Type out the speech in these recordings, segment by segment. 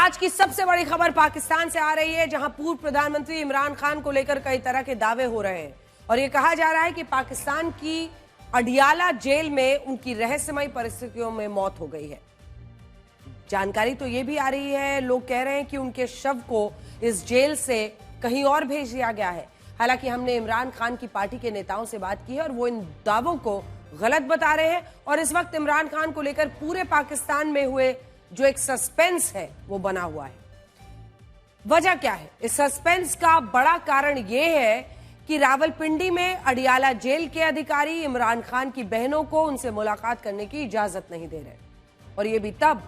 आज की सबसे बड़ी खबर पाकिस्तान से आ रही है, जहां पूर्व प्रधानमंत्री इमरान खान को लेकर कई तरह के दावे हो रहे हैं और ये कहा जा रहा है कि पाकिस्तान की अडियाला जेल में उनकी रहस्यमयी परिस्थितियों में मौत हो गई है। जानकारी तो ये भी आ रही है, लोग कह रहे हैं कि उनके शव को इस जेल से कहीं और भेज दिया गया है। हालांकि हमने इमरान खान की पार्टी के नेताओं से बात की है और वो इन दावों को गलत बता रहे हैं और इस वक्त इमरान खान को लेकर पूरे पाकिस्तान में हुए जो एक सस्पेंस है वो बना हुआ है। वजह क्या है? इस सस्पेंस का बड़ा कारण यह है कि रावलपिंडी में अडियाला जेल के अधिकारी इमरान खान की बहनों को उनसे मुलाकात करने की इजाजत नहीं दे रहे, और यह भी तब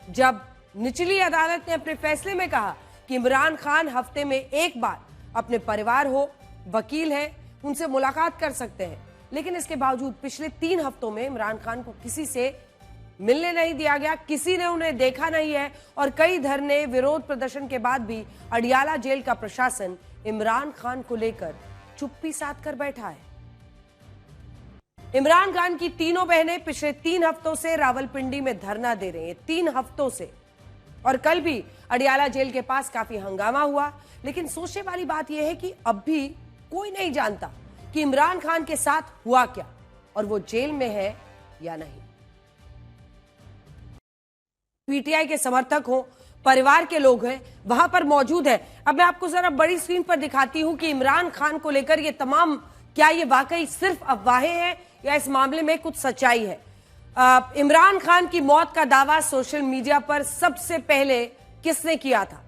जब निचली अदालत ने अपने फैसले में कहा कि इमरान खान हफ्ते में एक बार अपने परिवार हो, वकील है, उनसे मुलाकात कर सकते हैं। लेकिन इसके बावजूद पिछले 3 हफ्तों में इमरान खान को किसी से मिलने नहीं दिया गया, किसी ने उन्हें देखा नहीं है और कई धरने, विरोध प्रदर्शन के बाद भी अडियाला जेल का प्रशासन इमरान खान को लेकर चुप्पी साध कर बैठा है। इमरान खान की तीनों बहनें पिछले 3 हफ्तों से रावलपिंडी में धरना दे रही हैं, 3 हफ्तों से। और कल भी अडियाला जेल के पास काफी हंगामा हुआ। लेकिन सोचने वाली बात यह है कि अब भी कोई नहीं जानता कि इमरान खान के साथ हुआ क्या और वो जेल में है या नहीं। पीटीआई के समर्थक हो, परिवार के लोग हैं, वहां पर मौजूद है। अब मैं आपको जरा बड़ी स्क्रीन पर दिखाती हूं कि इमरान खान को लेकर ये तमाम, क्या ये वाकई सिर्फ अफवाहें हैं या इस मामले में कुछ सच्चाई है। इमरान खान की मौत का दावा सोशल मीडिया पर सबसे पहले किसने किया था?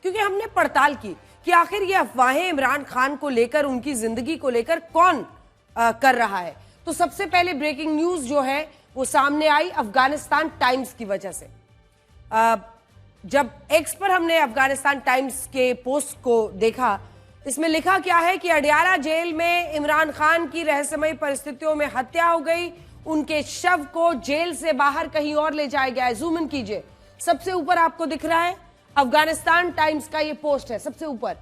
क्योंकि हमने पड़ताल की कि आखिर ये अफवाहें इमरान खान को लेकर, उनकी जिंदगी को लेकर कौन कर रहा है। तो सबसे पहले ब्रेकिंग न्यूज जो है वो सामने आई अफगानिस्तान टाइम्स की वजह से। जब एक्स पर हमने अफगानिस्तान टाइम्स के पोस्ट को देखा, इसमें लिखा क्या है कि अडियाला जेल में इमरान खान की रहस्यमयी परिस्थितियों में हत्या हो गई, उनके शव को जेल से बाहर कहीं और ले जाया गया है। जूम इन कीजिए, सबसे ऊपर आपको दिख रहा है अफगानिस्तान टाइम्स का ये पोस्ट है। सबसे ऊपर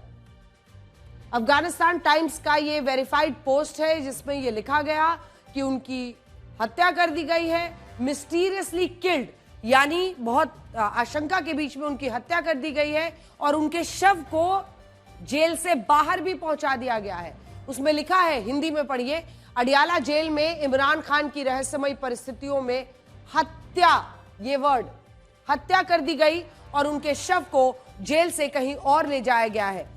अफगानिस्तान टाइम्स का ये वेरीफाइड पोस्ट है जिसमें ये लिखा गया कि उनकी हत्या कर दी गई है, मिस्टीरियसली किल्ड, यानी बहुत आशंका के बीच में उनकी हत्या कर दी गई है और उनके शव को जेल से बाहर भी पहुंचा दिया गया है। उसमें लिखा है, हिंदी में पढ़िए, अडियाला जेल में इमरान खान की रहस्यमयी परिस्थितियों में हत्या, ये वर्ड, हत्या कर दी गई और उनके शव को जेल से कहीं और ले जाया गया है।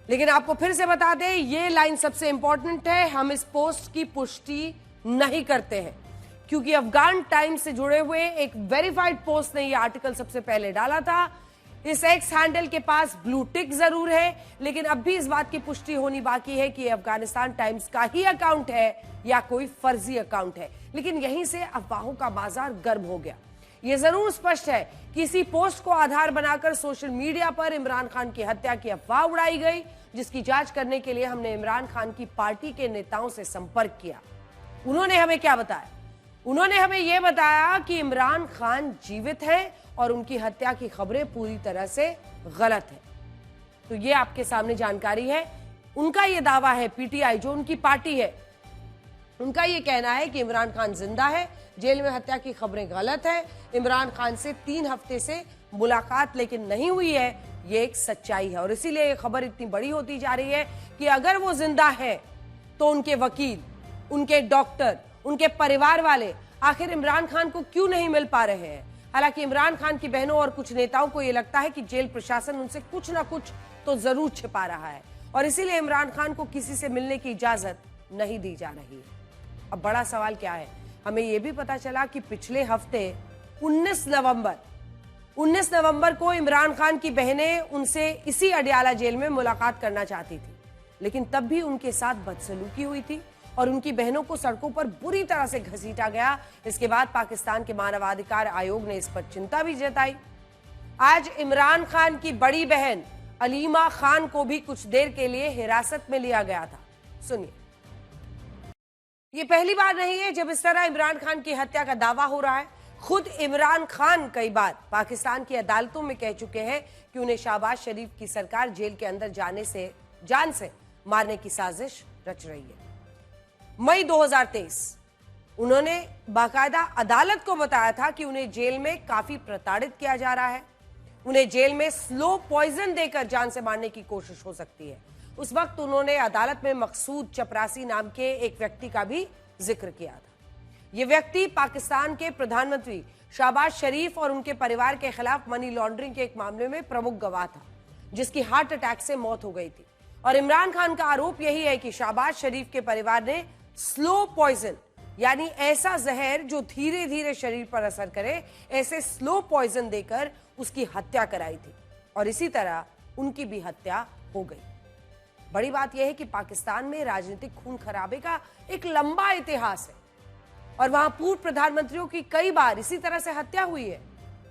लेकिन आपको फिर से बता दें, ये लाइन सबसे इंपॉर्टेंट है, हम इस पोस्ट की पुष्टि नहीं करते हैं क्योंकि अफगान टाइम्स से जुड़े हुए एक वेरीफाइड पोस्ट ने ये आर्टिकल सबसे पहले डाला था। इस एक्स हैंडल के पास ब्लू टिक जरूर है, लेकिन अब भी इस बात की पुष्टि होनी बाकी है कि अफगानिस्तान टाइम्स का ही अकाउंट है या कोई फर्जी अकाउंट है। लेकिन यहीं से अफवाहों का बाजार गर्म हो गया। यह जरूर स्पष्ट है कि इसी पोस्ट को आधार बनाकर सोशल मीडिया पर इमरान खान की हत्या की अफवाह उड़ाई गई, जिसकी जांच करने के लिए हमने इमरान खान की पार्टी के नेताओं से संपर्क किया। उन्होंने हमें क्या बताया? उन्होंने हमें यह बताया कि इमरान खान जीवित हैं और उनकी हत्या की खबरें पूरी तरह से गलत है। तो ये आपके सामने जानकारी है। उनका यह दावा है, पीटीआई जो उनकी पार्टी है, उनका यह कहना है कि इमरान खान जिंदा है, जेल में हत्या की खबरें गलत है, इमरान खान से 3 हफ्ते से मुलाकात लेकिन नहीं हुई है, ये एक सच्चाई है। और इसीलिए ये खबर इतनी बड़ी होती जा रही है कि अगर वो जिंदा है तो उनके वकील, उनके डॉक्टर, उनके परिवार वाले आखिर इमरान खान को क्यों नहीं मिल पा रहे हैं। हालांकि इमरान खान की बहनों और कुछ नेताओं को यह लगता है कि जेल प्रशासन उनसे कुछ ना कुछ तो जरूर छिपा रहा है और इसीलिए इमरान खान को किसी से मिलने की इजाजत नहीं दी जा रही है। अब बड़ा सवाल क्या है? हमें यह भी पता चला कि पिछले हफ्ते 19 नवंबर को इमरान खान की बहनें उनसे इसी अडियाला जेल में मुलाकात करना चाहती थी, लेकिन तब भी उनके साथ बदसलूकी हुई थी और उनकी बहनों को सड़कों पर बुरी तरह से घसीटा गया। इसके बाद पाकिस्तान के मानवाधिकार आयोग ने इस पर चिंता भी जताई। आज इमरान खान की बड़ी बहन अलीमा खान को भी कुछ देर के लिए हिरासत में लिया गया था। सुनिए, ये पहली बार नहीं है जब इस तरह इमरान खान की हत्या का दावा हो रहा है। खुद इमरान खान कई बार पाकिस्तान की अदालतों में कह चुके हैं कि उन्हें शहबाज शरीफ की सरकार जेल के अंदर जान से मारने की साजिश रच रही है। मई 2023 उन्होंने बाकायदा अदालत को बताया था कि उन्हें जेल में काफी प्रताड़ित किया जा रहा है, उन्हें जेल में स्लो पॉइजन देकर जान से मारने की कोशिश हो सकती है। उस वक्त उन्होंने अदालत में मकसूद चपरासी नाम के एक व्यक्ति का भी जिक्र किया था। यह व्यक्ति पाकिस्तान के प्रधानमंत्री शहबाज शरीफ और उनके परिवार के खिलाफ मनी लॉन्ड्रिंग के एक मामले में प्रमुख गवाह था, जिसकी हार्ट अटैक से मौत हो गई थी। और इमरान खान का आरोप यही है कि शहबाज शरीफ के परिवार ने स्लो पॉइजन, यानी ऐसा जहर जो धीरे धीरे शरीर पर असर करे, ऐसे स्लो पॉइजन देकर उसकी हत्या कराई थी और इसी तरह उनकी भी हत्या हो गई। बड़ी बात यह है कि पाकिस्तान में राजनीतिक खून खराबे का एक लंबा इतिहास है और वहां पूर्व प्रधानमंत्रियों की कई बार इसी तरह से हत्या हुई है।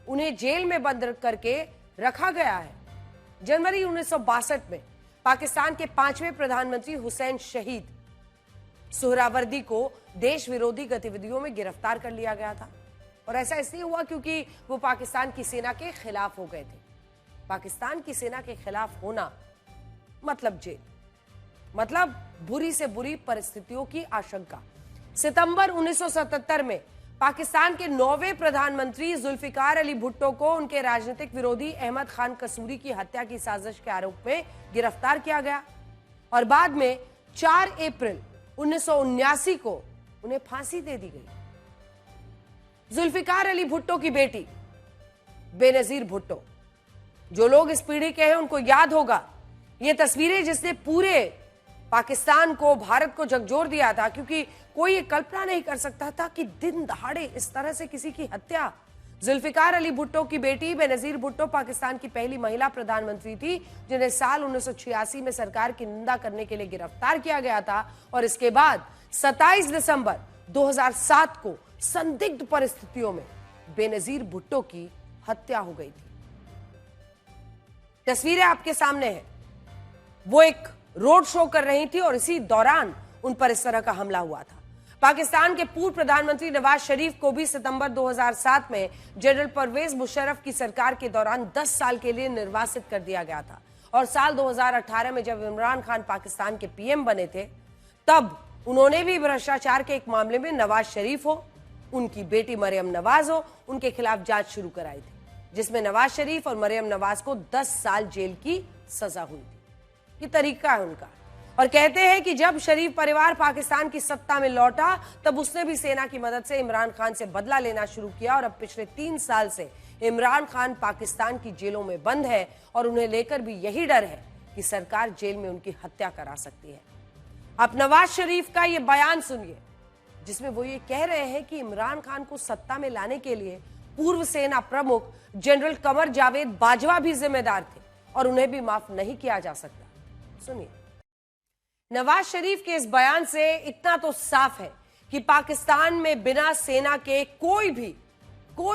उन्हें जेल में बंद करके रखा गया है। जनवरी 1962 में पाकिस्तान के 5वें प्रधानमंत्री हुसैन शहीद सुहरावर्दी को देश विरोधी गतिविधियों में गिरफ्तार कर लिया गया था और ऐसा इसलिए हुआ क्योंकि वो पाकिस्तान की सेना के खिलाफ हो गए थे। पाकिस्तान की सेना के खिलाफ होना मतलब जेल, मतलब बुरी से बुरी परिस्थितियों की आशंका। सितंबर 1977 में पाकिस्तान के 9वें प्रधानमंत्री जुल्फिकार अली भुट्टो को उनके राजनीतिक विरोधी अहमद खान कसूरी की हत्या की साजिश के आरोप में गिरफ्तार किया गया और बाद में 4 अप्रैल 1979 को उन्हें फांसी दे दी गई। जुल्फिकार अली भुट्टो की बेटी बेनजीर भुट्टो, जो लोग इस पीढ़ी के हैं उनको याद होगा ये तस्वीरें जिसने पूरे पाकिस्तान को, भारत को झकझोर दिया था, क्योंकि कोई ये कल्पना नहीं कर सकता था कि दिन दहाड़े इस तरह से किसी की हत्या। जुल्फिकार अली भुट्टो की बेटी बेनजीर भुट्टो पाकिस्तान की पहली महिला प्रधानमंत्री थी जिन्हें साल 1986 में सरकार की निंदा करने के लिए गिरफ्तार किया गया था और इसके बाद 27 दिसंबर 2007 को संदिग्ध परिस्थितियों में बेनजीर भुट्टो की हत्या हो गई थी। तस्वीरें आपके सामने हैं। वो एक रोड शो कर रही थी और इसी दौरान उन पर इस तरह का हमला हुआ था। पाकिस्तान के पूर्व प्रधानमंत्री नवाज शरीफ को भी सितंबर 2007 में जनरल परवेज मुशर्रफ की सरकार के दौरान 10 साल के लिए निर्वासित कर दिया गया था और साल 2018 में जब इमरान खान पाकिस्तान के पीएम बने थे तब उन्होंने भी भ्रष्टाचार के एक मामले में नवाज शरीफ हो, उनकी बेटी मरियम नवाज हो, उनके खिलाफ जांच शुरू कराई थी, जिसमें नवाज शरीफ और मरियम नवाज को 10 साल जेल की सजा हुई थी। ये तरीका है उनका। और कहते हैं कि जब शरीफ परिवार पाकिस्तान की सत्ता में लौटा तब उसने भी सेना की मदद से इमरान खान से बदला लेना शुरू किया और अब पिछले 3 साल से इमरान खान पाकिस्तान की जेलों में बंद है और उन्हें लेकर भी यही डर है कि सरकार जेल में उनकी हत्या करा सकती है। अब नवाज शरीफ का ये बयान सुनिए जिसमें वो ये कह रहे हैं कि इमरान खान को सत्ता में लाने के लिए पूर्व सेना प्रमुख जनरल कमर जावेद बाजवा भी जिम्मेदार थे और उन्हें भी माफ नहीं किया जा सकता। सुनिए, नवाज शरीफ के इस बयान से इतना तो साफ है कि पाकिस्तान में बिना सेना के कोई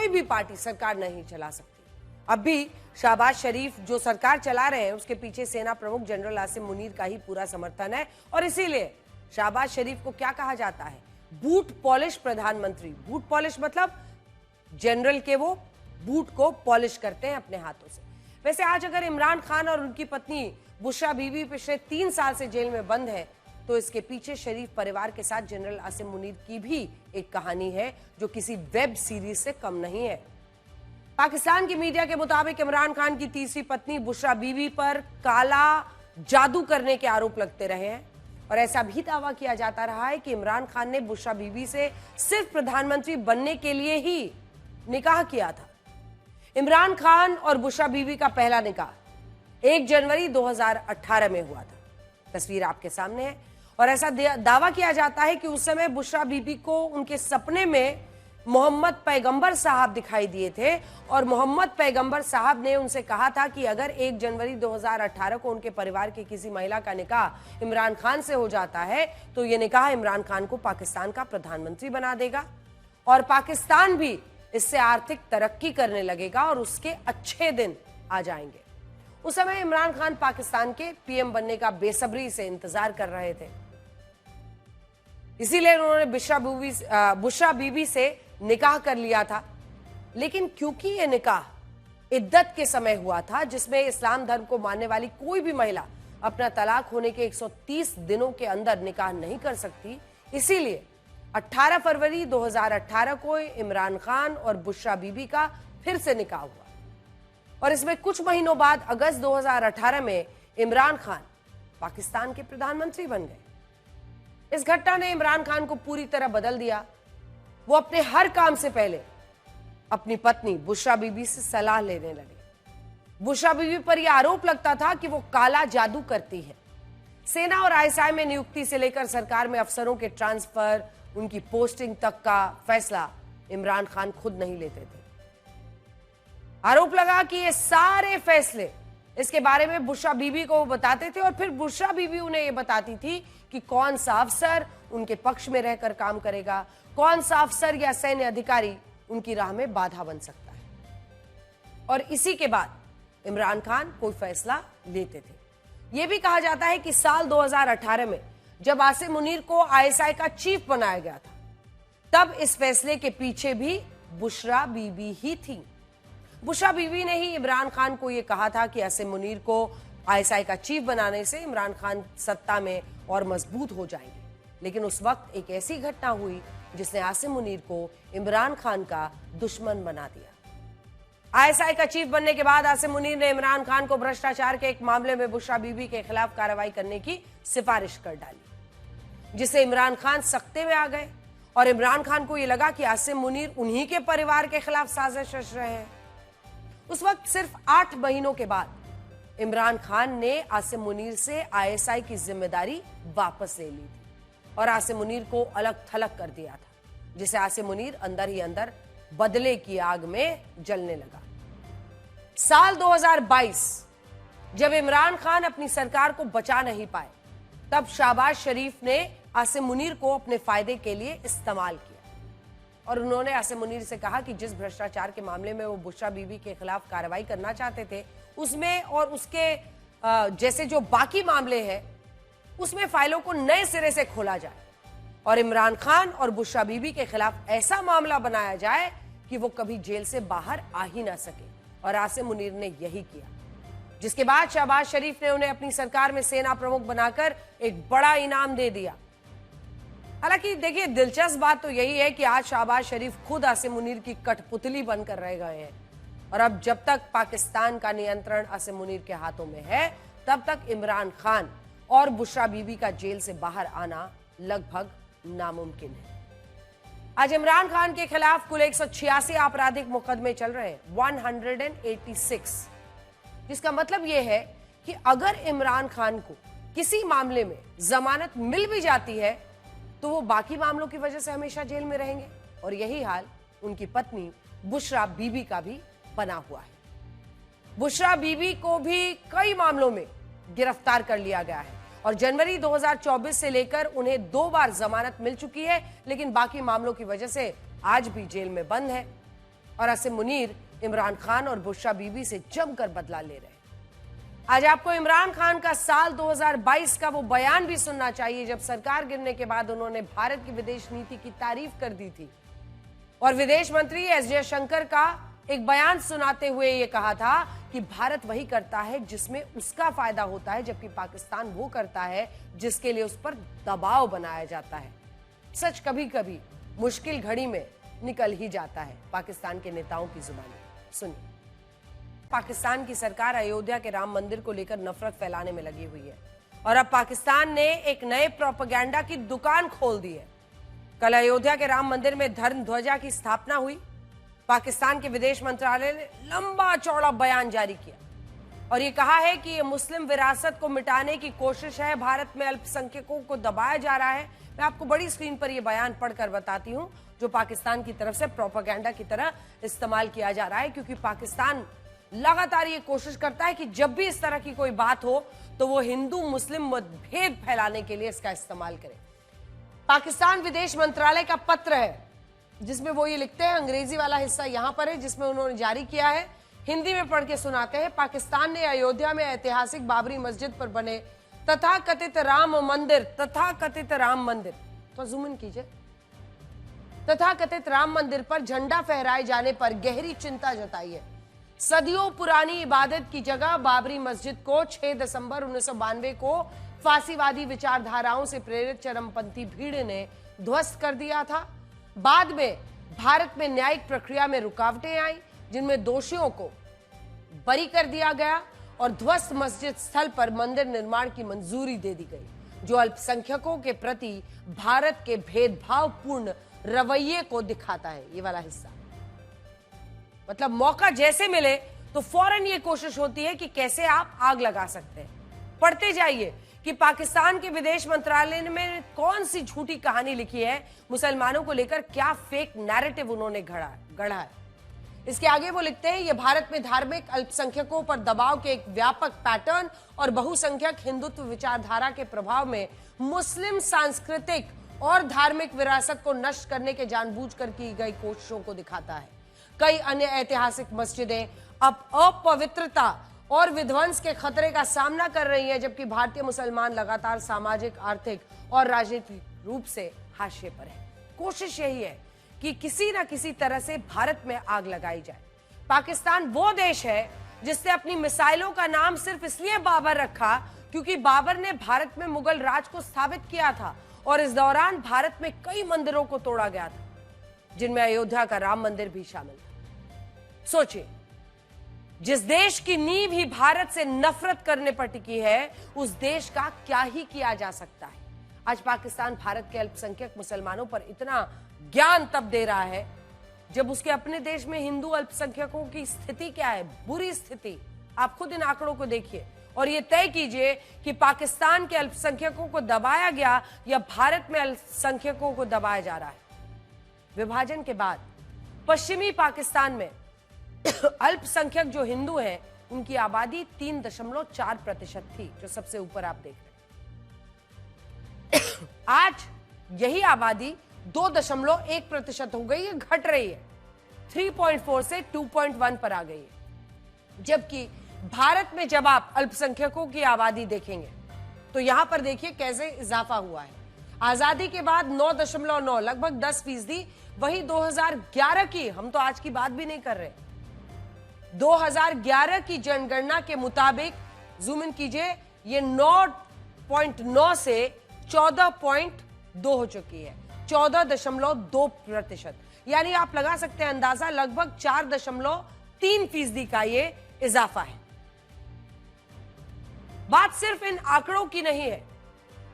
भी पार्टी सरकार नहीं चला सकती। अब भी शहबाज शरीफ जो सरकार चला रहे हैं उसके पीछे सेना प्रमुख जनरल आसिम मुनीर का ही पूरा समर्थन है और इसीलिए शहबाज शरीफ को क्या कहा जाता है, बूट पॉलिश प्रधानमंत्री। बूट पॉलिश मतलब जनरल के वो बूट को पॉलिश करते हैं अपने हाथों से। वैसे आज अगर इमरान खान और उनकी पत्नी बुशरा बीबी पिछले 3 साल से जेल में बंद है तो इसके पीछे शरीफ परिवार के साथ जनरल आसिम मुनीर की भी एक कहानी है जो किसी वेब सीरीज से कम नहीं है। पाकिस्तान की मीडिया के मुताबिक इमरान खान की तीसरी पत्नी बुशरा बीबी पर काला जादू करने के आरोप लगते रहे हैं और ऐसा भी दावा किया जाता रहा है कि इमरान खान ने बुशरा बीबी से सिर्फ प्रधानमंत्री बनने के लिए ही निकाह किया था। इमरान खान और बुशरा बीबी का पहला निकाह 1 जनवरी 2018 में हुआ था। तस्वीर आपके सामने है और ऐसा दावा किया जाता है कि उस समय बुशरा बीबी को उनके सपने में मोहम्मद पैगंबर साहब दिखाई दिए थे और मोहम्मद पैगंबर साहब ने उनसे कहा था कि अगर 1 जनवरी 2018 को उनके परिवार की किसी महिला का निकाह इमरान खान से हो जाता है तो ये निकाह इमरान खान को पाकिस्तान का प्रधानमंत्री बना देगा और पाकिस्तान भी इससे आर्थिक तरक्की करने लगेगा और उसके अच्छे दिन आ जाएंगे। उस समय इमरान खान पाकिस्तान के पीएम बनने का बेसब्री से इंतजार कर रहे थे, इसीलिए उन्होंने बुशरा बीबी से निकाह कर लिया था। लेकिन क्योंकि यह निकाह इद्दत के समय हुआ था जिसमें इस्लाम धर्म को मानने वाली कोई भी महिला अपना तलाक होने के 130 दिनों के अंदर निकाह नहीं कर सकती, इसीलिए 18 फरवरी 2018 को इमरान खान और बुशरा बीबी का फिर से निकाह हुआ। और इसमें कुछ महीनों बाद अगस्त 2018 में इमरान खान पाकिस्तान के प्रधानमंत्री बन गए। इस घटना ने इमरान खान को पूरी तरह बदल दिया। वो अपने हर काम से पहले अपनी पत्नी बुशरा बीबी से सलाह लेने लगे। बुशरा बीबी पर यह आरोप लगता था कि वो काला जादू करती है। सेना और आईएसआई में नियुक्ति से लेकर सरकार में अफसरों के ट्रांसफर, उनकी पोस्टिंग तक का फैसला इमरान खान खुद नहीं लेते थे। आरोप लगा कि ये सारे फैसले इसके बारे में बुशरा बीबी को वो बताते थे और फिर बुशरा बीबी उन्हें ये बताती थी कि कौन सा अफसर उनके पक्ष में रहकर काम करेगा, कौन सा अफसर या सैन्य अधिकारी उनकी राह में बाधा बन सकता है। और इसी के बाद इमरान खान कोई फैसला लेते थे। यह भी कहा जाता है कि साल 2018 में जब आसिम मुनीर को आईएसआई का चीफ बनाया गया था, तब इस फैसले के पीछे भी बुशरा बीबी ही थी। बुशरा बीबी ने ही इमरान खान को यह कहा था कि आसिम मुनीर को आईएसआई का चीफ बनाने से इमरान खान सत्ता में और मजबूत हो जाएंगे। लेकिन उस वक्त एक ऐसी घटना हुई जिसने आसिम मुनीर को इमरान खान का दुश्मन बना दिया। आईएसआई का चीफ बनने के बाद आसिम मुनीर ने इमरान खान को भ्रष्टाचार के एक मामले में बुशरा बीबी के खिलाफ कार्रवाई करने की सिफारिश कर डाली, जिससे इमरान खान सख्ते में आ गए और इमरान खान को यह लगा कि आसिम मुनीर उन्हीं के परिवार के खिलाफ साजिश रच रहे हैं। उस वक्त सिर्फ 8 महीनों के बाद इमरान खान ने आसिम मुनीर से आईएसआई की जिम्मेदारी वापस ले ली थी और आसिम मुनीर को अलग थलग कर दिया था, जिसे आसिम मुनीर अंदर ही अंदर बदले की आग में जलने लगा। साल 2022 जब इमरान खान अपनी सरकार को बचा नहीं पाए, तब शहबाज शरीफ ने आसिम मुनीर को अपने फायदे के लिए इस्तेमाल किया और उन्होंने आसिम मुनीर से कहा कि जिस भ्रष्टाचार के मामले में वो बुशरा बीबी के खिलाफ कार्रवाई करना चाहते थे, उसमें और उसके जैसे जो बाकी मामले हैं उसमें फाइलों को नए सिरे से खोला जाए और इमरान खान और बुशरा बीबी के खिलाफ ऐसा मामला बनाया जाए कि वो कभी जेल से बाहर आ ही ना सके। और आसिम मुनीर ने यही किया, जिसके बाद शहबाज शरीफ ने उन्हें अपनी सरकार में सेना प्रमुख बनाकर एक बड़ा इनाम दे दिया। हालांकि देखिए, दिलचस्प बात तो यही है कि आज शहबाज शरीफ खुद आसिम मुनीर की कठपुतली बनकर रह गए हैं और अब जब तक पाकिस्तान का नियंत्रण आसिम मुनीर के हाथों में है, तब तक इमरान खान और बुशरा बीबी का जेल से बाहर आना लगभग नामुमकिन है। आज इमरान खान के खिलाफ कुल 186 आपराधिक मुकदमे चल रहे हैं, 186, जिसका मतलब यह है कि अगर इमरान खान को किसी मामले में जमानत मिल भी जाती है तो वो बाकी मामलों की वजह से हमेशा जेल में रहेंगे और यही हाल उनकी पत्नी बुशरा बीबी का भी बना हुआ है। बुशरा बीबी को भी कई मामलों में गिरफ्तार कर लिया गया है और जनवरी 2024 से लेकर उन्हें 2 बार जमानत मिल चुकी है, लेकिन बाकी मामलों की वजह से आज भी जेल में बंद है और आसिम मुनीर इमरान खान और बुशरा बीबी से जमकर बदला ले रहे हैं। आज आपको इमरान खान का साल 2022 का वो बयान भी सुनना चाहिए जब सरकार गिरने के बाद उन्होंने भारत की विदेश नीति की तारीफ कर दी थी और विदेश मंत्री एस जयशंकर का एक बयान सुनाते हुए ये कहा था कि भारत वही करता है जिसमें उसका फायदा होता है, जबकि पाकिस्तान वो करता है जिसके लिए उस पर दबाव बनाया जाता है। सच कभी कभी मुश्किल घड़ी में निकल ही जाता है पाकिस्तान के नेताओं की जुबानी। सुनिए, पाकिस्तान की सरकार अयोध्या के राम मंदिर को लेकर नफरत फैलाने में लगी हुई है और अब पाकिस्तान ने एक नए प्रोपेगेंडा की दुकान खोल दी है। कल अयोध्या के राम मंदिर में धर्म ध्वजा की स्थापना हुई। पाकिस्तान के विदेश मंत्रालय ने लंबा चौड़ा बयान जारी किया और ये कहा है कि ये मुस्लिम विरासत को मिटाने की कोशिश है, भारत में अल्पसंख्यकों को दबाया जा रहा है। मैं आपको बड़ी स्क्रीन पर यह बयान पढ़कर बताती हूं जो पाकिस्तान की तरफ से प्रोपेगेंडा की तरह इस्तेमाल किया जा रहा है, क्योंकि पाकिस्तान लगातार ये कोशिश करता है कि जब भी इस तरह की कोई बात हो तो वो हिंदू मुस्लिम मतभेद फैलाने के लिए इसका इस्तेमाल करे। पाकिस्तान विदेश मंत्रालय का पत्र है जिसमें वो ये लिखते हैं, अंग्रेजी वाला हिस्सा यहां पर है जिसमें उन्होंने जारी किया है, हिंदी में पढ़ के सुनाते हैं। पाकिस्तान ने अयोध्या में ऐतिहासिक बाबरी मस्जिद पर बने तथाकथित राम मंदिर तो जूम इन कीजिए, तथाकथित राम मंदिर पर झंडा फहराए जाने पर गहरी चिंता जताई है। सदियों पुरानी इबादत की जगह बाबरी मस्जिद को 6 दिसंबर 1992 को फांसीवादी विचारधाराओं से प्रेरित चरमपंथी भीड़ ने ध्वस्त कर दिया था। बाद में भारत में न्यायिक प्रक्रिया में रुकावटें आई, जिनमें दोषियों को बरी कर दिया गया और ध्वस्त मस्जिद स्थल पर मंदिर निर्माण की मंजूरी दे दी गई, जो अल्पसंख्यकों के प्रति भारत के भेदभावपूर्ण रवैये को दिखाता है। ये वाला हिस्सा मतलब मौका जैसे मिले तो फौरन ये कोशिश होती है कि कैसे आप आग लगा सकते हैं। पढ़ते जाइए कि पाकिस्तान के विदेश मंत्रालय में कौन सी झूठी कहानी लिखी है, मुसलमानों को लेकर क्या फेक नैरेटिव उन्होंने गढ़ा है। इसके आगे वो लिखते हैं, ये भारत में धार्मिक अल्पसंख्यकों पर दबाव के एक व्यापक पैटर्न और बहुसंख्यक हिंदुत्व विचारधारा के प्रभाव में मुस्लिम सांस्कृतिक और धार्मिक विरासत को नष्ट करने के जानबूझकर की गई कोशिशों को दिखाता है। कई अन्य ऐतिहासिक मस्जिदें अब अपवित्रता और विध्वंस के खतरे का सामना कर रही हैं, जबकि भारतीय मुसलमान लगातार सामाजिक, आर्थिक और राजनीतिक रूप से हाशिए पर है। कोशिश यही है कि किसी ना किसी तरह से भारत में आग लगाई जाए। पाकिस्तान वो देश है जिसने अपनी मिसाइलों का नाम सिर्फ इसलिए बाबर रखा क्योंकि बाबर ने भारत में मुगल राज को स्थापित किया था और इस दौरान भारत में कई मंदिरों को तोड़ा गया था, जिनमें अयोध्या का राम मंदिर भी शामिल था। सोचिए, जिस देश की नींव ही भारत से नफरत करने पर टिकी है, उस देश का क्या ही किया जा सकता है। आज पाकिस्तान भारत के अल्पसंख्यक मुसलमानों पर इतना ज्ञान तब दे रहा है जब उसके अपने देश में हिंदू अल्पसंख्यकों की स्थिति क्या है, बुरी स्थिति। आप खुद इन आंकड़ों को देखिए और ये तय कीजिए कि पाकिस्तान के अल्पसंख्यकों को दबाया गया या भारत में अल्पसंख्यकों को दबाया जा रहा है। विभाजन के बाद पश्चिमी पाकिस्तान में अल्पसंख्यक जो हिंदू हैं, उनकी आबादी 3.4% थी, जो सबसे ऊपर आप देख रहे हैं। आज यही आबादी 2.1% हो गई है, घट रही है, 3.4 से 2.1 पर आ गई है। जबकि भारत में जब आप अल्पसंख्यकों की आबादी देखेंगे तो यहां पर देखिए कैसे इजाफा हुआ है। आजादी के बाद 9.9, लगभग 10%, वही 2011 की, हम तो आज की बात भी नहीं कर रहे, 2011 की जनगणना के मुताबिक, जूम इन कीजिए, ये 9.9 से 14.2 हो चुकी है, 14.2%। यानी आप लगा सकते हैं अंदाजा, लगभग 4.3% का ये इजाफा है। बात सिर्फ इन आंकड़ों की नहीं है।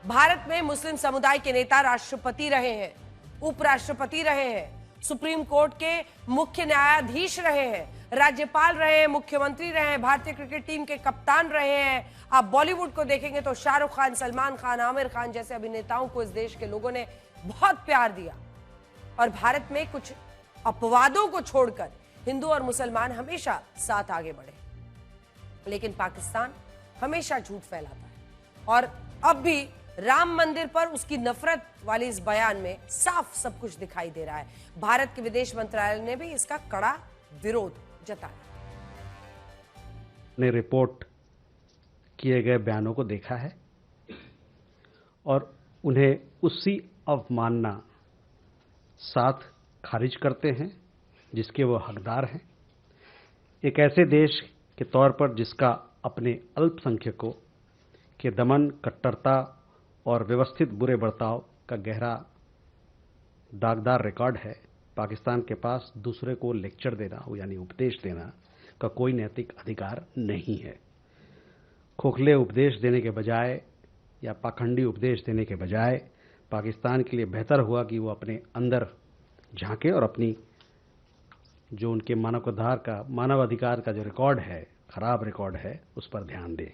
भारत में मुस्लिम समुदाय के नेता राष्ट्रपति रहे हैं, उपराष्ट्रपति रहे हैं, सुप्रीम कोर्ट के मुख्य न्यायाधीश रहे हैं, राज्यपाल रहे हैं, मुख्यमंत्री रहे हैं, भारतीय क्रिकेट टीम के कप्तान रहे हैं। आप बॉलीवुड को देखेंगे तो शाहरुख खान, सलमान खान, आमिर खान जैसे अभिनेताओं को इस देश के लोगों ने बहुत प्यार दिया। और भारत में कुछ अपवादों को छोड़कर हिंदू और मुसलमान हमेशा साथ आगे बढ़े, लेकिन पाकिस्तान हमेशा झूठ फैलाता है। और अब भी राम मंदिर पर उसकी नफरत वाले इस बयान में साफ सब कुछ दिखाई दे रहा है। भारत के विदेश मंत्रालय ने भी इसका कड़ा विरोध जताया। ने रिपोर्ट किए गए बयानों को देखा है और उन्हें उसी अवमानना साथ खारिज करते हैं जिसके वो हकदार हैं। एक ऐसे देश के तौर पर जिसका अपने अल्पसंख्यकों के दमन, कट्टरता और व्यवस्थित बुरे बर्ताव का गहरा दागदार रिकॉर्ड है, पाकिस्तान के पास दूसरे को लेक्चर देना यानी उपदेश देना का कोई नैतिक अधिकार नहीं है। खोखले उपदेश देने के बजाय या पाखंडी उपदेश देने के बजाय पाकिस्तान के लिए बेहतर हुआ कि वो अपने अंदर झांके और अपनी जो उनके मानवाधिकार का जो रिकॉर्ड है, खराब रिकॉर्ड है, उस पर ध्यान दे।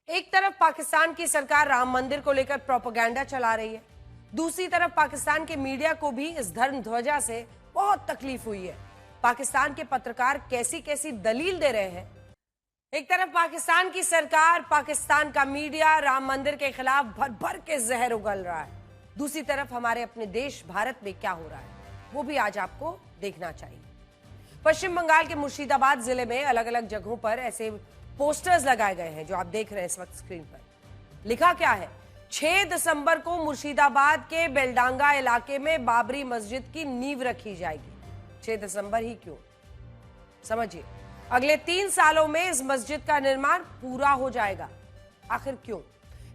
एक तरफ पाकिस्तान की सरकार राम मंदिर को लेकर प्रोपेगेंडा चला रही है, दूसरी तरफ पाकिस्तान के मीडिया को भी इस धर्म ध्वजा से बहुत तकलीफ हुई है। पाकिस्तान के पत्रकार कैसी कैसी दलील दे रहे हैं। एक तरफ पाकिस्तान की सरकार, पाकिस्तान का मीडिया राम मंदिर के खिलाफ भर भर के जहर उगल रहा है, दूसरी तरफ हमारे अपने देश भारत में क्या हो रहा है वो भी आज आपको देखना चाहिए। पश्चिम बंगाल के मुर्शिदाबाद जिले में अलग अलग जगहों पर ऐसे पोस्टर्स लगाए गए हैं जो आप देख रहे हैं इस वक्त स्क्रीन पर। लिखा क्या है, 6 दिसंबर को मुर्शिदाबाद के बेलडांगा इलाके में बाबरी मस्जिद की नींव रखी जाएगी। 6 दिसंबर ही क्यों, समझिए, अगले 3 सालों में इस मस्जिद का निर्माण पूरा हो जाएगा। आखिर क्यों?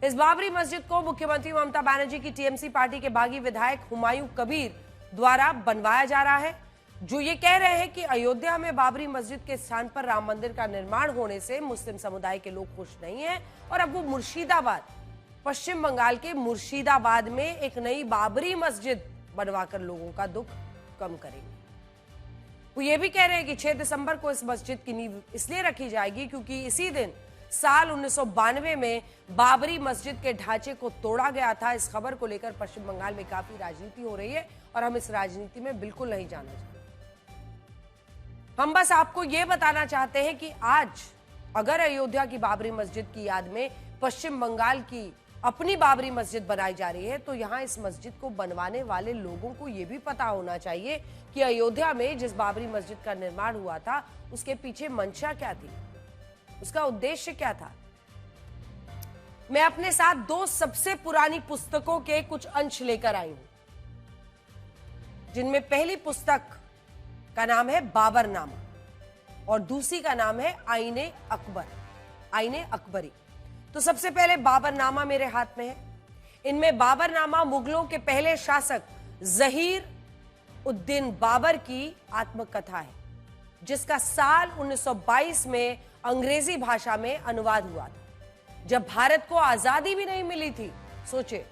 इस बाबरी मस्जिद को मुख्यमंत्री ममता बनर्जी की टीएमसी पार्टी के बागी विधायक हुमायूं कबीर द्वारा बनवाया जा रहा है। जो ये कह रहे हैं कि अयोध्या में बाबरी मस्जिद के स्थान पर राम मंदिर का निर्माण होने से मुस्लिम समुदाय के लोग खुश नहीं हैं और अब वो मुर्शिदाबाद, पश्चिम बंगाल के मुर्शिदाबाद में एक नई बाबरी मस्जिद बनवाकर लोगों का दुख कम करेंगे। वो ये भी कह रहे हैं कि 6 दिसंबर को इस मस्जिद की नींव इसलिए रखी जाएगी क्योंकि इसी दिन साल 1992 में बाबरी मस्जिद के ढांचे को तोड़ा गया था। इस खबर को लेकर पश्चिम बंगाल में काफी राजनीति हो रही है और हम इस राजनीति में बिल्कुल नहीं जाना चाहते। हम बस आपको यह बताना चाहते हैं कि आज अगर अयोध्या की बाबरी मस्जिद की याद में पश्चिम बंगाल की अपनी बाबरी मस्जिद बनाई जा रही है तो यहां इस मस्जिद को बनवाने वाले लोगों को यह भी पता होना चाहिए कि अयोध्या में जिस बाबरी मस्जिद का निर्माण हुआ था उसके पीछे मंशा क्या थी, उसका उद्देश्य क्या था। मैं अपने साथ 2 सबसे पुरानी पुस्तकों के कुछ अंश लेकर आई हूं, जिनमें पहली पुस्तक का नाम है बाबरनामा और दूसरी का नाम है आईने अकबर, आईने अकबरी। तो सबसे पहले बाबरनामा मेरे हाथ में है। इनमें बाबरनामा मुगलों के पहले शासक जहीर उद्दीन बाबर की आत्मकथा है, जिसका साल 1922 में अंग्रेजी भाषा में अनुवाद हुआ था, जब भारत को आजादी भी नहीं मिली थी। सोचे,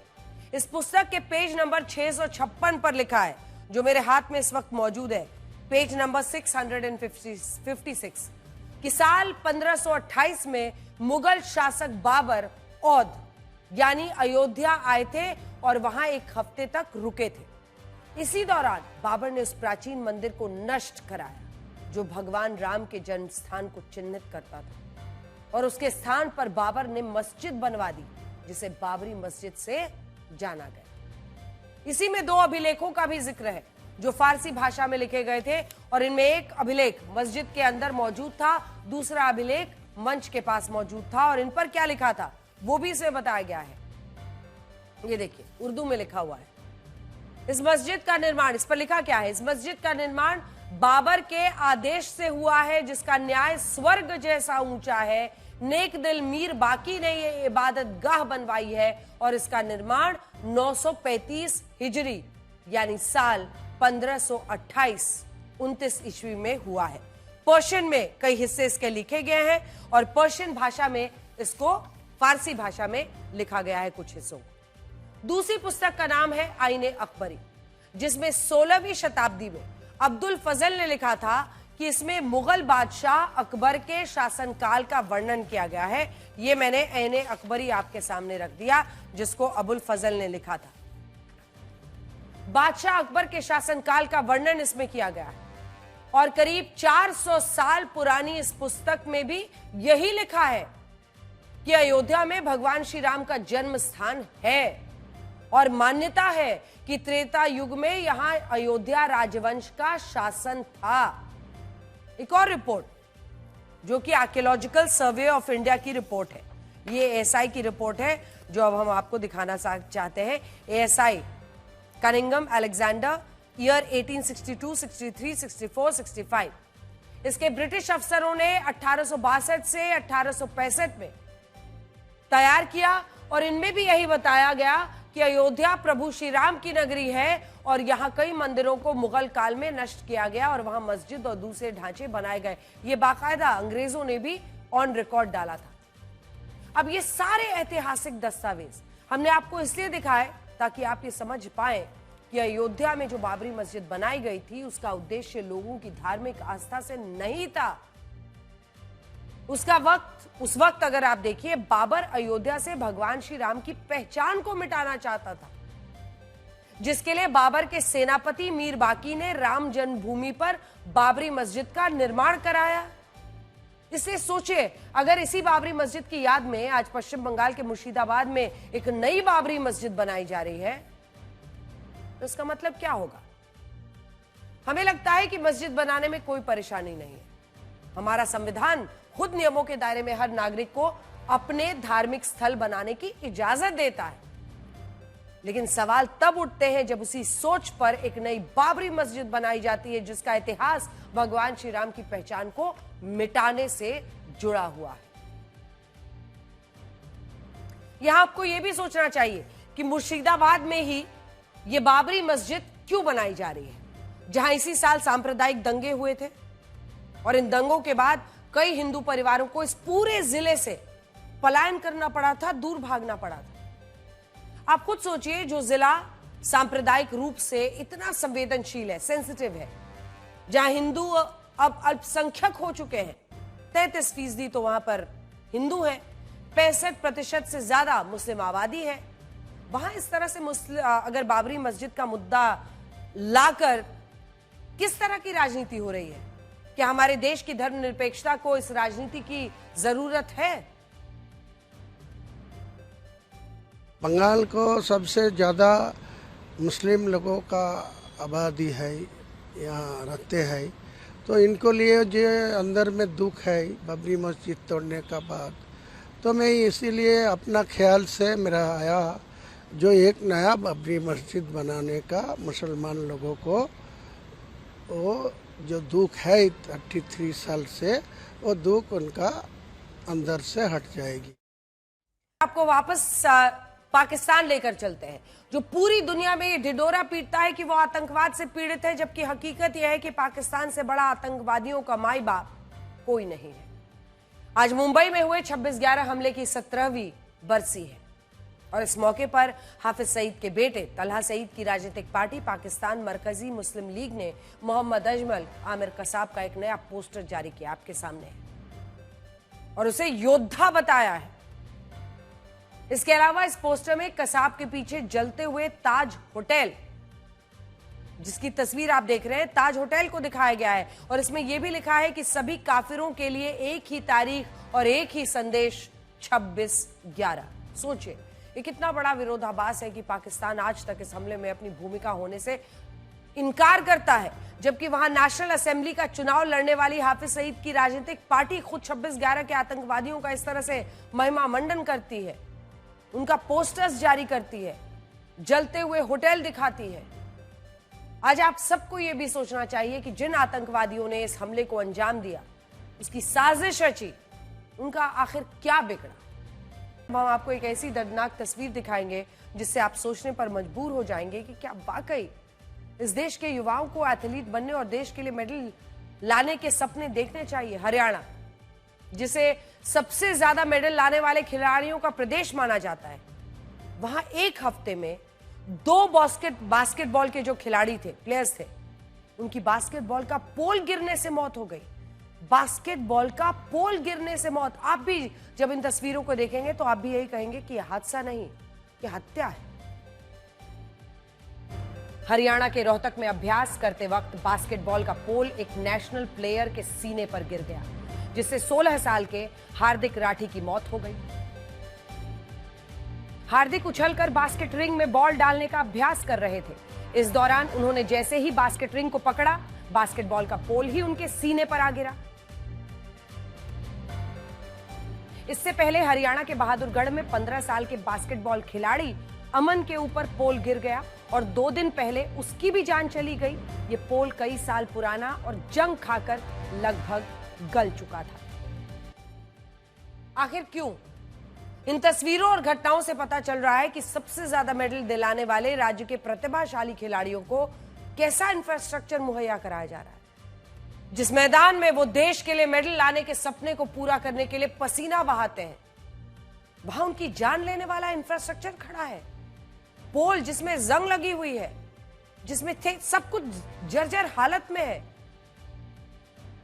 इस पुस्तक के पेज नंबर 656 पर लिखा है, जो मेरे हाथ में इस वक्त मौजूद है, पेज नंबर 656, कि साल 1528 में मुगल शासक बाबर औध यानी अयोध्या आए थे और वहां एक हफ्ते तक रुके थे। इसी दौरान बाबर ने उस प्राचीन मंदिर को नष्ट कराया जो भगवान राम के जन्म स्थान को चिन्हित करता था और उसके स्थान पर बाबर ने मस्जिद बनवा दी जिसे बाबरी मस्जिद से जाना गया। इसी में 2 अभिलेखों का भी जिक्र है जो फारसी भाषा में लिखे गए थे और इनमें एक अभिलेख मस्जिद के अंदर मौजूद था, दूसरा अभिलेख मंच के पास मौजूद था और इन पर क्या लिखा था वो भी इसमें बताया गया है। ये देखिए, उर्दू में लिखा हुआ है। इस मस्जिद का निर्माण, इस पर लिखा क्या है, इस मस्जिद का निर्माण बाबर के आदेश से हुआ है जिसका न्याय स्वर्ग जैसा ऊंचा है। नेक दिल मीर बाकी ने ये इबादत गाह बनवाई है और इसका निर्माण 935 हिजरी यानी साल 1528-29 ईस्वी में हुआ है। पर्शियन में कई हिस्से इसके लिखे गए हैं और पर्शियन भाषा में इसको फारसी भाषा में लिखा गया है कुछ हिस्सों। दूसरी पुस्तक का नाम है आईने अकबरी, जिसमें 16वीं शताब्दी में अब्दुल फजल ने लिखा था कि इसमें मुगल बादशाह अकबर के शासनकाल का वर्णन किया गया है। यह मैंने आईने अकबरी आपके सामने रख दिया जिसको अबुल फजल ने लिखा था। बादशाह अकबर के शासनकाल का वर्णन इसमें किया गया है और करीब 400 साल पुरानी इस पुस्तक में भी यही लिखा है कि अयोध्या में भगवान श्री राम का जन्म स्थान है और मान्यता है कि त्रेता युग में यहां अयोध्या राजवंश का शासन था। एक और रिपोर्ट जो कि आर्कियोलॉजिकल सर्वे ऑफ इंडिया की रिपोर्ट है, ये एएसआई की रिपोर्ट है जो अब हम आपको दिखाना चाहते हैं। ASI Cunningham Alexander, year 1862, 63, 64, 65। इसके ब्रिटिश अफसरों ने 1862 से 1865 में तैयार किया और इनमें भी यही बताया गया कि अयोध्या प्रभु श्री राम की नगरी है और यहां कई मंदिरों को मुगल काल में नष्ट किया गया और वहां मस्जिद और दूसरे ढांचे बनाए गए। ये बाकायदा अंग्रेजों ने भी ऑन रिकॉर्ड डाला था। अब ये सारे ऐतिहासिक दस्तावेज हमने आपको इसलिए दिखाए ताकि आप ये समझ पाए कि अयोध्या में जो बाबरी मस्जिद बनाई गई थी उसका उद्देश्य लोगों की धार्मिक आस्था से नहीं था। उस वक्त अगर आप देखिए, बाबर अयोध्या से भगवान श्री राम की पहचान को मिटाना चाहता था, जिसके लिए बाबर के सेनापति मीर बाकी ने राम जन्मभूमि पर बाबरी मस्जिद का निर्माण कराया। इसलिए सोचिए, अगर इसी बाबरी मस्जिद की याद में आज पश्चिम बंगाल के मुर्शिदाबाद में एक नई बाबरी मस्जिद बनाई जा रही है तो इसका मतलब क्या होगा। हमें लगता है कि मस्जिद बनाने में कोई परेशानी नहीं है। हमारा संविधान खुद नियमों के दायरे में हर नागरिक को अपने धार्मिक स्थल बनाने की इजाजत देता है, लेकिन सवाल तब उठते हैं जब उसी सोच पर एक नई बाबरी मस्जिद बनाई जाती है जिसका इतिहास भगवान श्री राम की पहचान को मिटाने से जुड़ा हुआ है। यहां आपको यह भी सोचना चाहिए कि मुर्शिदाबाद में ही यह बाबरी मस्जिद क्यों बनाई जा रही है। जहां इसी साल सांप्रदायिक दंगे हुए थे और इन दंगों के बाद कई हिंदू परिवारों को इस पूरे जिले से पलायन करना पड़ा था, दूर भागना पड़ा था। आप खुद सोचिए, जो जिला सांप्रदायिक रूप से इतना संवेदनशील है, सेंसिटिव है, जहां हिंदू अब अल्पसंख्यक हो चुके हैं, 33% तो वहां पर हिंदू हैं, 65% से ज्यादा मुस्लिम आबादी है, वहां इस तरह से अगर बाबरी मस्जिद का मुद्दा लाकर किस तरह की राजनीति हो रही है? क्या हमारे देश की धर्मनिरपेक्षता को इस राजनीति की जरूरत है? बंगाल को सबसे ज़्यादा मुस्लिम लोगों का आबादी है, यहाँ रहते हैं, तो इनको लिए जो अंदर में दुख है बाबरी मस्जिद तोड़ने का बाद, तो मैं इसीलिए अपना ख्याल से मेरा आया जो एक नया बाबरी मस्जिद बनाने का मुसलमान लोगों को वो जो दुख है 33 साल से, वो दुख उनका अंदर से हट जाएगी। आपको वापस पाकिस्तान लेकर चलते हैं, जो पूरी दुनिया में ये ढिढोरा पीटता है कि वो आतंकवाद से पीड़ित है, जबकि हकीकत यह है कि पाकिस्तान से बड़ा आतंकवादियों का माई बाप कोई नहीं है। आज मुंबई में हुए 26/11 हमले की 17वीं बरसी है और इस मौके पर हाफिज सईद के बेटे तलहा सईद की राजनीतिक पार्टी पाकिस्तान मरकजी मुस्लिम लीग ने मोहम्मद अजमल आमिर कसाब का एक नया पोस्टर जारी किया, आपके सामने है, और उसे योद्धा बताया है। इसके अलावा इस पोस्टर में कसाब के पीछे जलते हुए ताज होटल, जिसकी तस्वीर आप देख रहे हैं, ताज होटल को दिखाया गया है और इसमें यह भी लिखा है कि सभी काफिरों के लिए एक ही तारीख और एक ही संदेश 26/11। सोचिए ये कितना बड़ा विरोधाभास है कि पाकिस्तान आज तक इस हमले में अपनी भूमिका होने से इनकार करता है, जबकि वहां नेशनल असेंबली का चुनाव लड़ने वाली हाफिज सईद की राजनीतिक पार्टी खुद 26/11 के आतंकवादियों का इस तरह से महिमा मंडन करती है, उनका पोस्टर्स जारी करती है, जलते हुए होटल दिखाती है। आज आप सबको यह भी सोचना चाहिए कि जिन आतंकवादियों ने इस हमले को अंजाम दिया, उसकी साजिश रची, उनका आखिर क्या बिगड़ा? हम आपको एक ऐसी दर्दनाक तस्वीर दिखाएंगे जिससे आप सोचने पर मजबूर हो जाएंगे कि क्या वाकई इस देश के युवाओं को एथलीट बनने और देश के लिए मेडल लाने के सपने देखने चाहिए। हरियाणा, जिसे सबसे ज्यादा मेडल लाने वाले खिलाड़ियों का प्रदेश माना जाता है, वहां एक हफ्ते में 2 बास्केटबॉल के जो खिलाड़ी थे, प्लेयर्स थे, उनकी बास्केटबॉल का पोल गिरने से मौत हो गई। बास्केटबॉल का पोल गिरने से मौत। आप भी जब इन तस्वीरों को देखेंगे तो आप भी यही कहेंगे कि यह हादसा नहीं, यह हत्या है। हरियाणा के रोहतक में अभ्यास करते वक्त बास्केटबॉल का पोल एक नेशनल प्लेयर के सीने पर गिर गया, जिससे 16 साल के हार्दिक राठी की मौत हो गई। हार्दिक उछलकर बास्केट रिंग में बॉल डालने का अभ्यास कर रहे थे। इस दौरान उन्होंने जैसे ही बास्केट रिंग को पकड़ा, बास्केटबॉल का पोल ही उनके सीने पर आ गिरा। इससे पहले हरियाणा के बहादुरगढ़ में 15 साल के बास्केटबॉल खिलाड़ी अमन के ऊपर पोल गिर गया और 2 दिन पहले उसकी भी जान चली गई। ये पोल कई साल पुराना और जंग खाकर लगभग गल चुका था। आखिर क्यों? इन तस्वीरों और घटनाओं से पता चल रहा है कि सबसे ज्यादा मेडल दिलाने वाले राज्य के प्रतिभाशाली खिलाड़ियों को कैसा इंफ्रास्ट्रक्चर मुहैया कराया जा रहा है। जिस मैदान में वो देश के लिए मेडल लाने के सपने को पूरा करने के लिए पसीना बहाते हैं, वहां उनकी जान लेने वाला इंफ्रास्ट्रक्चर खड़ा है। पोल जिसमें जंग लगी हुई है, जिसमें सब कुछ जर्जर हालत में है।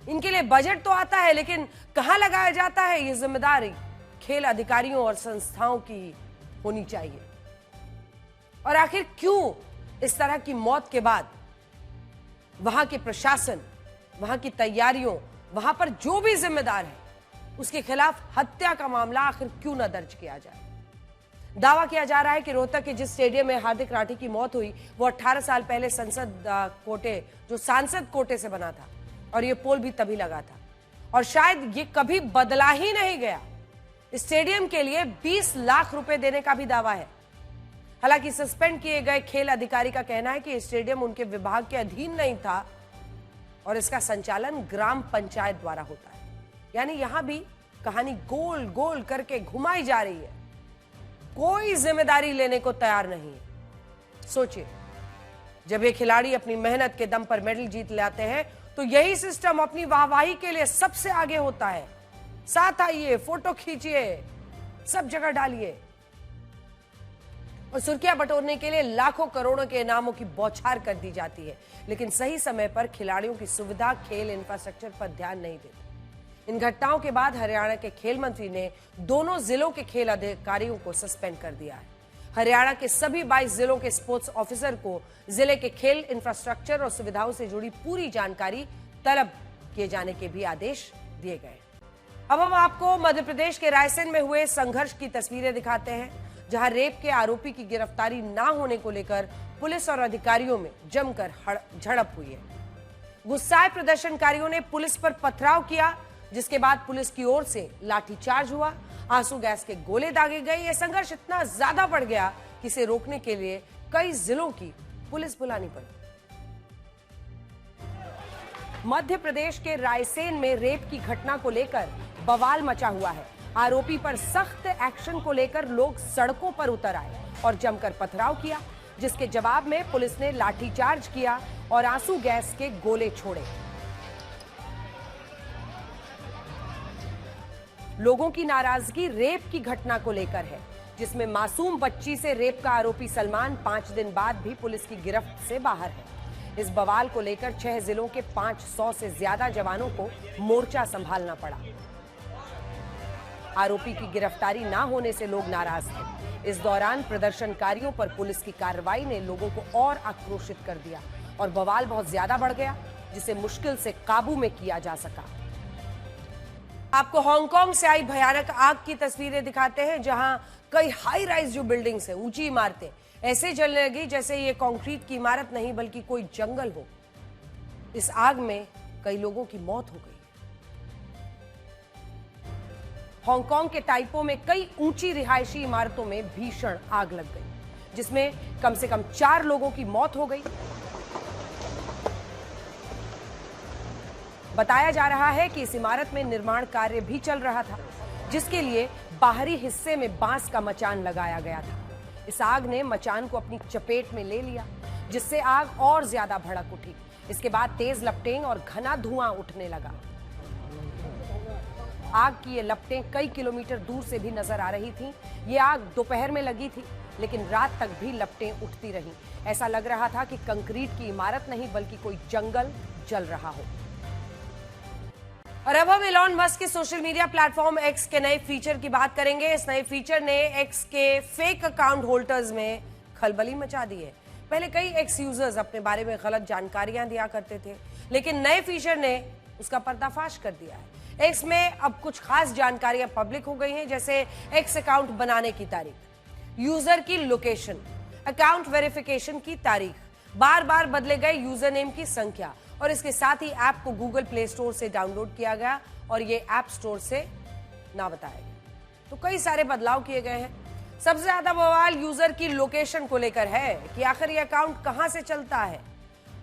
इनके लिए बजट तो आता है, लेकिन कहां लगाया जाता है, ये जिम्मेदारी खेल अधिकारियों और संस्थाओं की होनी चाहिए। और आखिर क्यों इस तरह की मौत के बाद वहां के प्रशासन, वहां की तैयारियों, वहां पर जो भी जिम्मेदार है, उसके खिलाफ हत्या का मामला आखिर क्यों न दर्ज किया जाए? दावा किया जा रहा है कि रोहतक के जिस स्टेडियम में हार्दिक राठी की मौत हुई, वो 18 साल पहले सांसद कोटे से बना था और ये पोल भी तभी लगा था और शायद ये कभी बदला ही नहीं गया। स्टेडियम के लिए 20 लाख रुपए देने का भी दावा है। हालांकि सस्पेंड किए गए खेल अधिकारी का कहना है कि स्टेडियम उनके विभाग के अधीन नहीं था और इसका संचालन ग्राम पंचायत द्वारा होता है। यानी यहां भी कहानी गोल गोल करके घुमाई जा रही है, कोई जिम्मेदारी लेने को तैयार नहीं है। सोचिए, जब ये खिलाड़ी अपनी मेहनत के दम पर मेडल जीत लाते हैं तो यही सिस्टम अपनी वाहवाही के लिए सबसे आगे होता है। साथ आइए, फोटो खींचिए, सब जगह डालिए और सुर्खियां बटोरने के लिए लाखों करोड़ों के इनामों की बौछार कर दी जाती है, लेकिन सही समय पर खिलाड़ियों की सुविधा, खेल इंफ्रास्ट्रक्चर पर ध्यान नहीं देते। इन घटनाओं के बाद हरियाणा के खेल मंत्री ने दोनों जिलों के खेल अधिकारियों को सस्पेंड कर दिया है। हरियाणा के सभी 22 जिलों के स्पोर्ट्स ऑफिसर को जिले के खेल इंफ्रास्ट्रक्चर और सुविधाओं से जुड़ी पूरी जानकारी तलब किए जाने के भी आदेश दिए गए। अब हम आपको मध्य प्रदेश के रायसेन में हुए संघर्ष की तस्वीरें दिखाते हैं, जहां रेप के आरोपी की गिरफ्तारी ना होने को लेकर पुलिस और अधिकारियों में जमकर झड़प हुई है। गुस्साए प्रदर्शनकारियों ने पुलिस पर पथराव किया, जिसके बाद पुलिस की ओर से लाठीचार्ज हुआ, आंसू गैस के गोले दागे गए। यह संघर्ष इतना ज्यादा बढ़ गया कि इसे रोकने के लिए कई जिलों की पुलिस बुलानी पड़ी। मध्य प्रदेश के रायसेन में रेप की घटना को लेकर बवाल मचा हुआ है। आरोपी पर सख्त एक्शन को लेकर लोग सड़कों पर उतर आए और जमकर पथराव किया, जिसके जवाब में पुलिस ने लाठीचार्ज किया और आंसू गैस के गोले छोड़े। लोगों की नाराजगी रेप की घटना को लेकर है, जिसमें मासूम बच्ची से रेप का आरोपी सलमान 5 दिन बाद भी पुलिस की गिरफ्त से बाहर है। इस बवाल को लेकर 6 जिलों के 500 से ज्यादा जवानों को मोर्चा संभालना पड़ा। आरोपी की गिरफ्तारी ना होने से लोग नाराज थे। इस दौरान प्रदर्शनकारियों पर पुलिस की कार्रवाई ने लोगों को और आक्रोशित कर दिया और बवाल बहुत ज्यादा बढ़ गया, जिसे मुश्किल से काबू में किया जा सका। आपको हांगकांग से आई भयानक आग की तस्वीरें दिखाते हैं, जहां कई हाई राइज जो बिल्डिंग्स हैं, ऊंची इमारतें ऐसे जलने लगी जैसे ये कंक्रीट की इमारत नहीं बल्कि कोई जंगल हो। इस आग में कई लोगों की मौत हो गई। हांगकांग के टाइपो में कई ऊंची रिहायशी इमारतों में भीषण आग लग गई, जिसमें कम से कम 4 लोगों की मौत हो गई। बताया जा रहा है कि इस इमारत में निर्माण कार्य भी चल रहा था, जिसके लिए बाहरी हिस्से में बांस का मचान लगाया गया था। इस आग ने मचान को अपनी चपेट में ले लिया, जिससे आग और ज्यादा भड़क उठी। इसके बाद तेज लपटें और घना धुआं उठने लगा। आग की ये लपटें कई किलोमीटर दूर से भी नजर आ रही थीं। ये आग दोपहर में लगी थी, लेकिन रात तक भी लपटें उठती रहीं। ऐसा लग रहा था कि कंक्रीट की इमारत नहीं बल्कि कोई जंगल जल रहा हो। और अब हम इलॉन मस्क के सोशल मीडिया प्लेटफॉर्म एक्स के नए फीचर की बात करेंगे। इस नए फीचर ने एक्स के फेक अकाउंट होल्डर्स में खलबली मचा दी है। पहले कई एक्स यूजर्स अपने बारे में गलत जानकारियां दिया करते थे, लेकिन नए फीचर ने उसका पर्दाफाश कर दिया है। एक्स में अब कुछ खास जानकारियां पब्लिक हो गई हैं, जैसे एक्स अकाउंट बनाने की तारीख, यूजर की लोकेशन, अकाउंट वेरिफिकेशन की तारीख, बार बार बदले गए यूजर नेम की संख्या, और इसके साथ ही ऐप को गूगल प्ले स्टोर से डाउनलोड किया गया और ये ऐप स्टोर से ना बताया गया। तो कई सारे बदलाव किए गए हैं। सबसे ज्यादा बवाल यूजर की लोकेशन को लेकर है कि आखिर ये अकाउंट कहां से चलता है,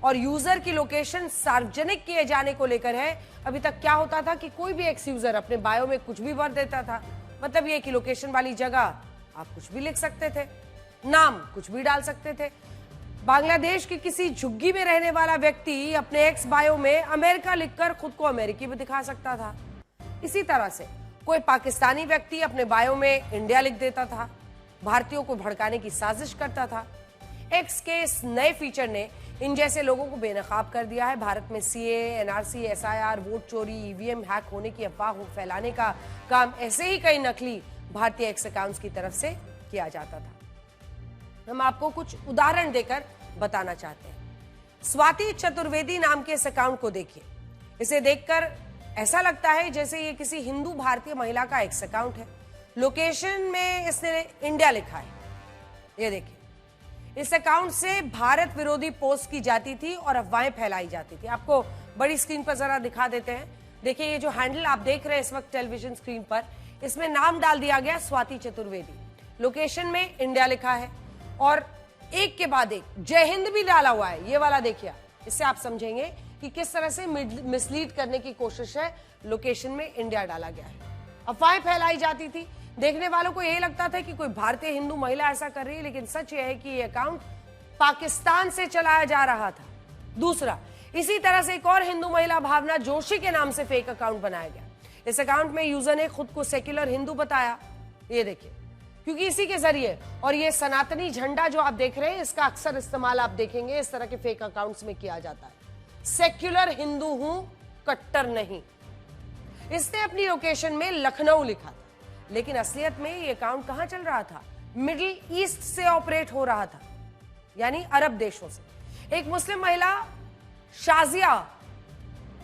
और यूजर की लोकेशन सार्वजनिक किए जाने को लेकर है। अभी तक क्या होता था कि कोई भी एक्स यूजर अपने बायो में कुछ भी भर देता था, मतलब ये कि लोकेशन वाली जगह आप कुछ भी लिख सकते थे, नाम कुछ भी डाल सकते थे। बांग्लादेश की किसी झुग्गी में रहने वाला व्यक्ति अपने एक्स बायो में अमेरिका लिखकर खुद को अमेरिकी भी दिखा सकता था। इसी तरह से कोई पाकिस्तानी व्यक्ति अपने बायो में इंडिया लिख देता था, भारतीयों को भड़काने की साजिश करता था। एक्स के इस नए फीचर ने इन जैसे लोगों को बेनकाब कर दिया है। भारत में सीए, एनआरसी, एसआईआर, वोट चोरी, ईवीएम हैक होने की अफवाह फैलाने का काम ऐसे ही कई नकली भारतीय एक्स अकाउंट्स की तरफ से किया जाता था। हम आपको कुछ उदाहरण देकर बताना चाहते हैं। स्वाति चतुर्वेदी नाम के इस अकाउंट को देखिए। इसे देखकर ऐसा लगता है जैसे ये किसी हिंदू भारतीय महिला का एक्स अकाउंट है। लोकेशन में इसने इंडिया लिखा है। ये देखिए, इस अकाउंट से भारत विरोधी पोस्ट की जाती थी और अफवाहें फैलाई जाती थी। आपको बड़ी स्क्रीन पर जरा दिखा देते हैं। देखिए, ये जो हैंडल आप देख रहे हैं इस वक्त टेलीविजन स्क्रीन पर, इसमें नाम डाल दिया गया स्वाति चतुर्वेदी, लोकेशन में इंडिया लिखा है और एक के बाद एक जय हिंद भी डाला हुआ है। ये वाला देखिए, इससे आप समझेंगे कि किस तरह से मिसलीड करने की कोशिश है। लोकेशन में इंडिया डाला गया है, अफवाहें फैलाई जाती थी। देखने वालों को यही लगता था कि कोई भारतीय हिंदू महिला ऐसा कर रही है, लेकिन सच यह है कि ये अकाउंट पाकिस्तान से चलाया जा रहा था। दूसरा, इसी तरह से एक और हिंदू महिला भावना जोशी के नाम से फेक अकाउंट बनाया गया। इस अकाउंट में यूजर ने खुद को सेक्युलर हिंदू बताया। ये देखिए, क्योंकि इसी के जरिए, और ये सनातनी झंडा जो आप देख रहे हैं, इसका अक्सर इस्तेमाल आप देखेंगे इस तरह के फेक अकाउंट्स में किया जाता है। सेक्युलर हिंदू हूं, कट्टर नहीं। इसने अपनी लोकेशन में लखनऊ लिखा था, लेकिन असलियत में ये अकाउंट कहां चल रहा था? मिडिल ईस्ट से ऑपरेट हो रहा था, यानी अरब देशों से। एक मुस्लिम महिला शाजिया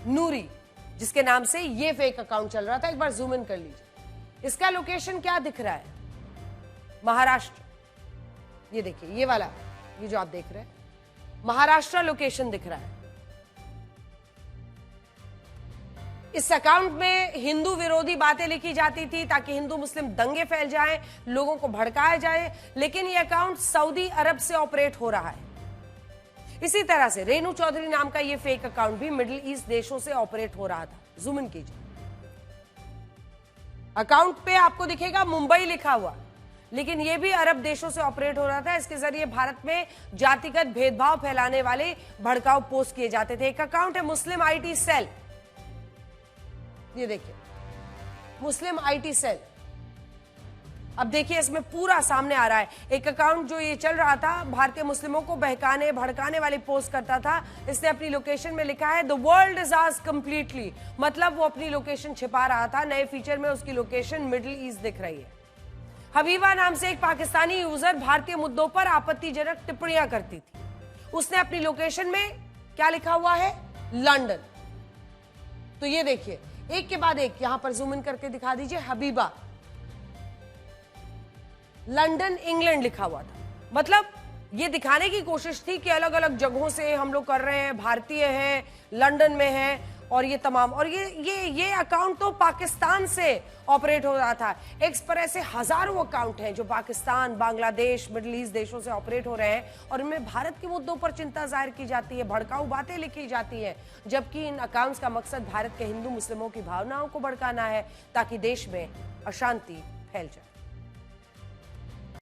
नूरी, जिसके नाम से ये फेक अकाउंट चल रहा था। एक बार जूम इन कर लीजिए। इसका लोकेशन क्या दिख रहा है? महाराष्ट्र। ये देखिए, ये वाला, ये जो आप देख रहे हैं, महाराष्ट्र लोकेशन दिख रहा है। इस अकाउंट में हिंदू विरोधी बातें लिखी जाती थी ताकि हिंदू मुस्लिम दंगे फैल जाएं, लोगों को भड़काया जाए, लेकिन ये अकाउंट सऊदी अरब से ऑपरेट हो रहा है। इसी तरह से रेणु चौधरी नाम का ये फेक अकाउंट भी मिडिल ईस्ट देशों से ऑपरेट हो रहा था। जूम इन कीजिए। अकाउंट पे आपको दिखेगा मुंबई लिखा हुआ, लेकिन ये भी अरब देशों से ऑपरेट हो रहा था। इसके जरिए भारत में जातिगत भेदभाव फैलाने वाले भड़काऊ पोस्ट किए जाते थे। एक अकाउंट है मुस्लिम आईटी सेल। ये देखिए, मुस्लिम आईटी सेल। अब देखिए, इसमें पूरा सामने आ रहा है। एक अकाउंट जो ये चल रहा था, भारतीय मुस्लिमों को बहकाने भड़काने वाली पोस्ट करता था। इसने अपनी लोकेशन में लिखा है the world is ours completely, मतलब वो अपनी लोकेशन छिपा रहा था। नए फीचर में उसकी लोकेशन मिडिल ईस्ट दिख रही है। हबीबा नाम से एक पाकिस्तानी यूजर भारतीय मुद्दों पर आपत्तिजनक टिप्पणियां करती थी। उसने अपनी लोकेशन में क्या लिखा हुआ है? लंदन। तो ये देखिए, एक के बाद एक, यहां पर जूम इन करके दिखा दीजिए। हबीबा, लंदन इंग्लैंड लिखा हुआ था। मतलब ये दिखाने की कोशिश थी कि अलग अलग जगहों से हम लोग कर रहे हैं, भारतीय हैं, लंदन में हैं, और ये तमाम। और ये अकाउंट तो पाकिस्तान से ऑपरेट हो रहा था। एक्स पर ऐसे हजारों अकाउंट हैं जो पाकिस्तान, बांग्लादेश, मिडिल ईस्ट देशों से ऑपरेट हो रहे हैं, और इनमें भारत के मुद्दों पर चिंता जाहिर की जाती है, भड़काऊ बातें लिखी जाती हैं, जबकि इन अकाउंट्स का मकसद भारत के हिंदू मुस्लिमों की भावनाओं को भड़काना है ताकि देश में अशांति फैल जाए।